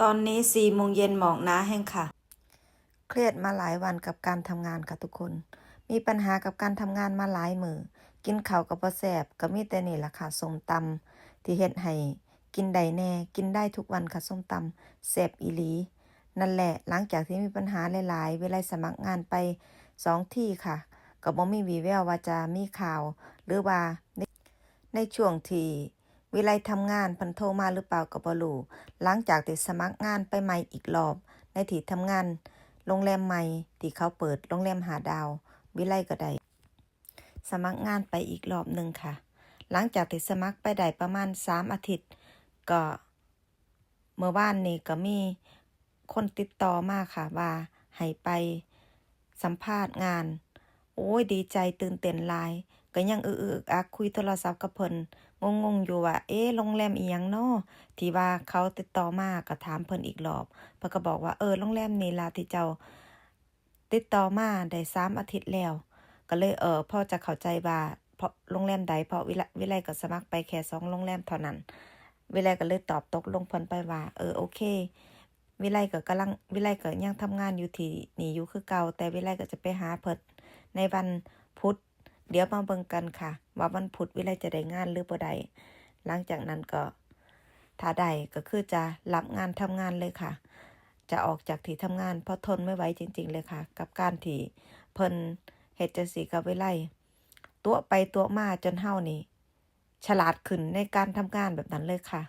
ตอนนี้4 โมงเย็นหมอกหนาแห้งค่ะเครียดมาหลายวันกับการทำงานค่ะทุกคนมีปัญหากับการทำงานมาหลายมื้อกินข้าวก็บ่แซ่บก็มีแต่นี่ล่ะค่ะส้มตำที่เฮ็ดให้กินได้แน่กินได้ทุกวันค่ะส้มตำแซ่บอีหลีนั่นแหละหลังจากที่มีปัญหาหลายๆเวลาสมัครงานไป2ที่ค่ะก็บ่มีวี่แววว่าจะมีข่าวหรือว่าในช่วงที่วิไลทำงานเพิ่นโทรมาหรือเปล่าก็บ่รู้หลังจากที่สมัครงานไปใหม่อีกรอบในที่ทำงานโรงแรมใหม่ที่เขาเปิดโรงแรม5 ดาววิไลก็ได้สมัครงานไปอีกรอบหนึ่งค่ะหลังจากที่สมัครไปได้ประมาณ3 อาทิตย์ก็เมื่อวานนี้ก็มีคนติดต่อมาค่ะว่าให้ไปสัมภาษณ์งานโอ้ยดีใจตื่นเต้นหลายก็ยังอักคุยโทรศัพท์กับเพิ่นงงอยู่ว่าโรงแรมอีหยังน้อที่ว่าเขาติดต่อมาก็ถามเพิ่นอีกรอบเพิ่นก็บอกว่าโรงแรมนี้ล่ะที่เจ้าติดต่อมาได้3 อาทิตย์แล้วก็เลยพอจะเข้าใจว่าเพราะโรงแรมใดเพราะวิไลก็สมัครไปแค่2 โรงแรมเท่านั้นวิไลก็เลยตอบตกลงเพิ่นไปว่าโอเควิไลก็ยังทำงานอยู่ที่นี่อยู่คือเก่าแต่วิไลก็จะไปหาเพิ่นในวันพุธเดี๋ยวมาเบิ่งกันค่ะว่าวันพุธวิไลจะได้งานหรือบ่ได้หลังจากนั้นก็ถ้าได้ก็คือจะรับงานทำงานเลยค่ะจะออกจากที่ทำงานเพราะทนไม่ไหวจริงๆเลยค่ะกับการที่เพิ่นเฮ็ดจังซี่กับวิไลตัวไปตัวมาจนเฮานี่ฉลาดขึ้นในการทำงานแบบนั้นเลยค่ะ